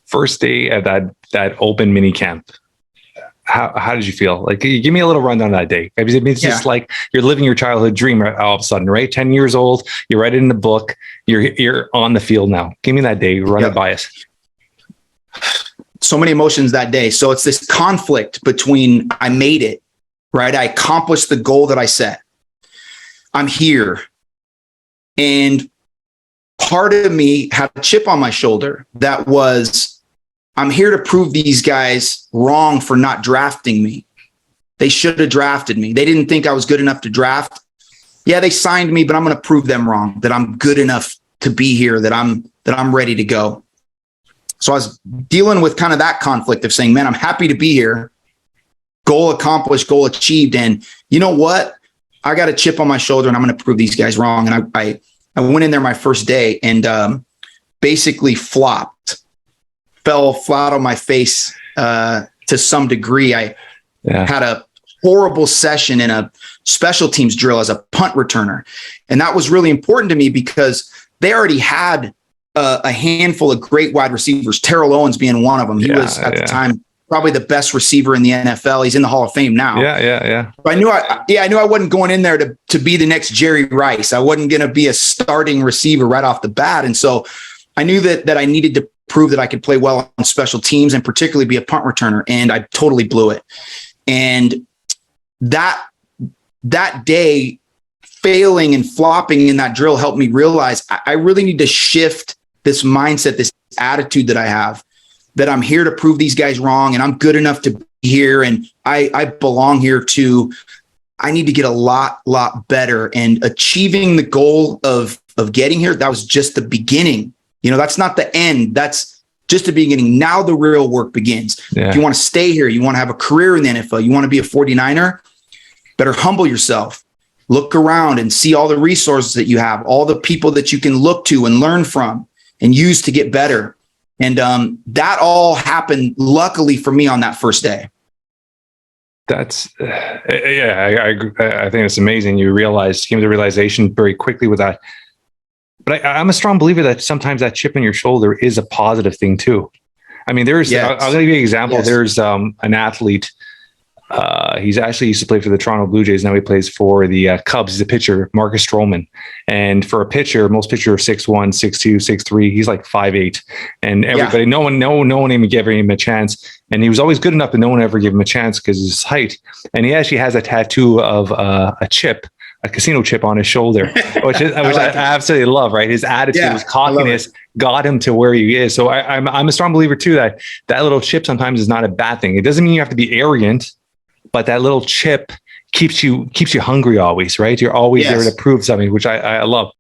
first day at that open mini camp, how did you feel? Like, give me a little rundown on that day. I mean, it's just like you're living your childhood dream all of a sudden, right? 10 years old, you write it in the book, you're on the field now. Give me that day, run it by us. So many emotions that day. So it's this conflict between I made it, right? I accomplished the goal that I set. I'm here. And part of me had a chip on my shoulder that was, I'm here to prove these guys wrong for not drafting me. They should have drafted me. They didn't think I was good enough to draft. Yeah, they signed me, but I'm going to prove them wrong, that I'm good enough to be here, that I'm ready to go. So I was dealing with kind of that conflict of saying, man, I'm happy to be here. Goal accomplished, goal achieved. And you know what? I got a chip on my shoulder and I'm going to prove these guys wrong. And I went in there my first day and basically flopped. Fell flat on my face to some degree. I had a horrible session in a special teams drill as a punt returner. And that was really important to me because they already had a handful of great wide receivers, Terrell Owens being one of them. He was at the time probably the best receiver in the NFL. He's in the Hall of Fame now. But I knew I wasn't going in there to be the next Jerry Rice. I wasn't going to be a starting receiver right off the bat. And so I knew that I needed to prove that I could play well on special teams and particularly be a punt returner. And I totally blew it. And that day, failing and flopping in that drill helped me realize I really need to shift this mindset, this attitude that I have, that I'm here to prove these guys wrong and I'm good enough to be here and I belong here too. I need to get a lot better, and achieving the goal of getting here. That was just the beginning. You know, that's not the end. That's just the beginning. Now the real work begins. If you want to stay here, you want to have a career in the NFL, you want to be a 49er, better humble yourself. Look around and see all the resources that you have, all the people that you can look to and learn from and use to get better. And that all happened, luckily for me, on that first day. That's, I think it's amazing. You came to the realization very quickly with that. But I'm a strong believer that sometimes that chip on your shoulder is a positive thing too. I mean, I'll give you an example. There's an athlete. He's actually used to play for the Toronto Blue Jays. Now he plays for the Cubs. He's a pitcher, Marcus Stroman. And for a pitcher, most pitchers are 6'1", 6'2", 6'3". He's like 5'8". And everybody, no one even gave him a chance. And he was always good enough that no one ever gave him a chance because of his height. And he actually has a tattoo of a casino chip on his shoulder, which I absolutely love, right? His attitude, his cockiness got him to where he is. So I'm a strong believer too, that little chip sometimes is not a bad thing. It doesn't mean you have to be arrogant, but that little chip keeps you hungry always, right? You're always there to prove something, which I love.